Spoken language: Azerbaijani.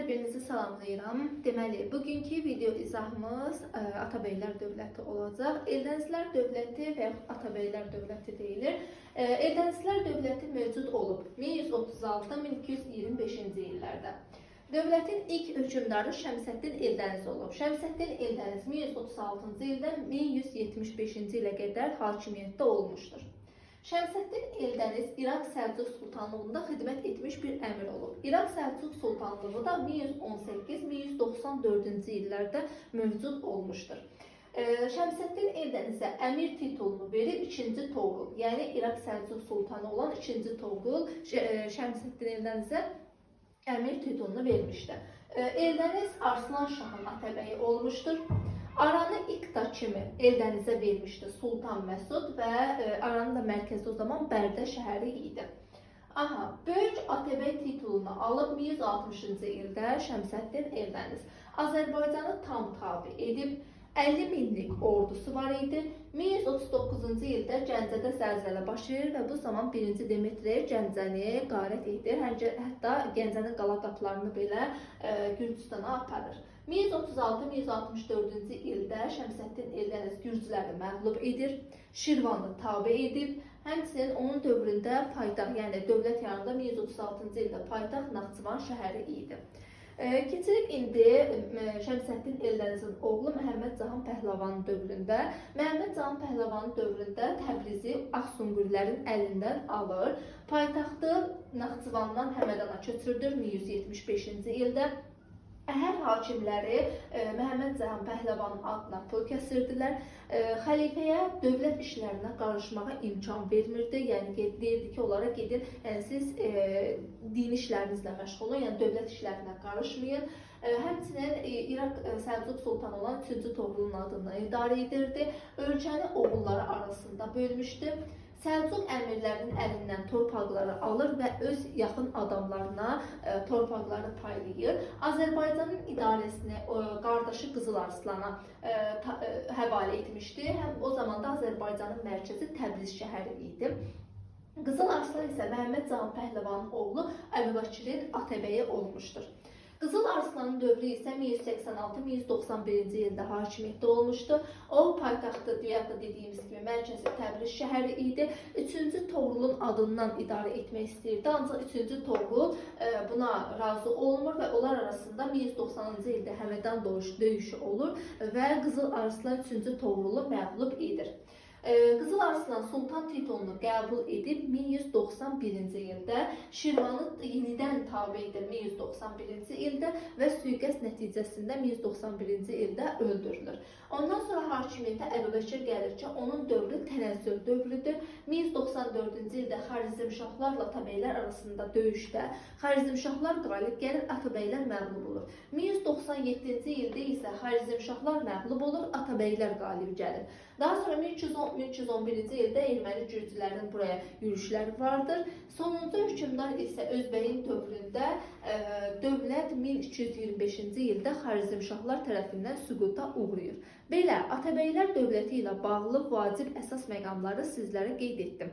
Hər birinizi salamlayıram. Deməli, bugünkü video izahımız Atabəylər dövləti olacaq. Eldənizlər dövləti və yaxud Atabəylər dövləti deyilir. Eldənizlər dövləti mövcud olub 1136-1225-ci illərdə. Dövlətin ilk hökmdarı Şəmsəddin Eldəniz olub. Şəmsəddin Eldəniz 1136-cı ildən 1175-ci ilə qədər hakimiyyətdə olmuşdur. Şəmsəddin Eldəniz İraq Səlcuq Sultanlığında xidmət etmiş bir əmir olub. İraq Səlcuq Sultanlığı da 1118-1194-cü illərdə mövcud olmuşdur. Şəmsəddin Eldənizə əmir titulunu verib 2-ci Toğrul, yəni İraq Səlcuq Sultanı olan 2-ci Toğrul Şəmsəddin Eldənizə əmir titulunu vermişdir. Eldəniz Arslan Şahın Atabəyi olmuşdur. Aranı İqta kimi Eldənizə vermişdi Sultan Məsud və Aranın da mərkəzi o zaman Bərdə şəhəri idi. Böyük Atabəy titulunu alıb 1160-cı ildə Şəmsəddin Eldəniz Azərbaycanı tam tabe edib, 50 minlik ordusu var idi. 1139-cu ildə Gəncədə zəlzələ baş verir və bu zaman 1-ci Demetri Gəncəni qarət edir. Hətta Gəncənin qala qapılarını belə Gürcüstana aparır. 1136-1164-cü ildə Şəmsəddin Eldəniz Gürcüləri məğlub edir, Şirvanı tabe edib. Həmçinin onun dövründə paytaxt, yəni dövlət yanında 1136-cı ildə paytaxt Naxçıvan şəhəri idi. Keçirib indi Şəmsəddin Eldənizin oğlu Məhəmməd Cahan Pəhləvanın dövründə. Məhəmməd Cahan Pəhləvanın dövründə Təbrizi Ağsunqurilərin əlindən alır. Paytaxtı Naxçıvandan Həmədana köçürdür 1175-ci ildə. Əhər hakimləri Məhəmməd Cahan Pəhləvanın adına pul kəsirdilər. Xəlifəyə dövlət işlərinə qarışmağa imkan vermirdi. Yəni deyirdi ki, onlara gedin, siz din işlərinizlə məşğul olun, yəni dövlət işlərinə qarışmayın. Həmçinin İraq Səlcuq Sultanı olan 3-cü Toğrulun adını idarə edirdi. Ölkəni oğulları arasında bölmüşdü. Səlcuq əmirlərinin əlindən torpaqları alır və öz yaxın adamlarına torpaqları paylayır. Azərbaycanın idarəsini qardaşı Qızıl Arslana həvalə etmişdi. Həm o zaman da Azərbaycanın mərkəzi Təbriz şəhəri idi. Qızıl Arslan isə Məhəmməd Cahan Pəhləvanın oğlu Əbubəkirin Atabəyi olmuşdur. Qızıl Arslanın dövrü isə 1186-1191-ci ildə hakimiyyətdə olmuşdu. O, paytaxtı dediyimiz kimi mərkəzi Təbriz şəhəri idi. 3-cü Toğrulun adından idarə etmək istəyirdi. Ancaq 3-cü Toğrul buna razı olmur və onlar arasında 1190-cı ildə Həmədan döyüşü olur və Qızıl Arslan 3-cü Toğrulu məğlub edir. Qızıl Arslan Sultan titulunu qəbul edib 1191-ci ildə, Şirvanı yenidən tabe edir 1191-ci ildə və sui-qəsd nəticəsində 1191-ci ildə öldürülür. Ondan sonra hakimiyyətə Əbubəkir gəlir ki, onun dövrü tənəzzül dövrüdür. 1194-cü ildə Xarizmşahlarla Atabəylər arasında döyüşdə Xarizmşahlar qalib gəlir, Atabəylər məğlub olur. 1197-ci ildə isə Xarizmşahlar məğlub olur, Atabəylər qalib gəlir. Daha sonra 1311-ci ildə erməni gürcülərin buraya yürüşləri vardır. Sonuncu hökmdar isə Özbəyin dövründə dövlət 1225-ci ildə Xarizmşahlar tərəfindən süquta uğrayır. Belə Atabəylər dövləti ilə bağlı vacib əsas məqamları sizlərə qeyd etdim.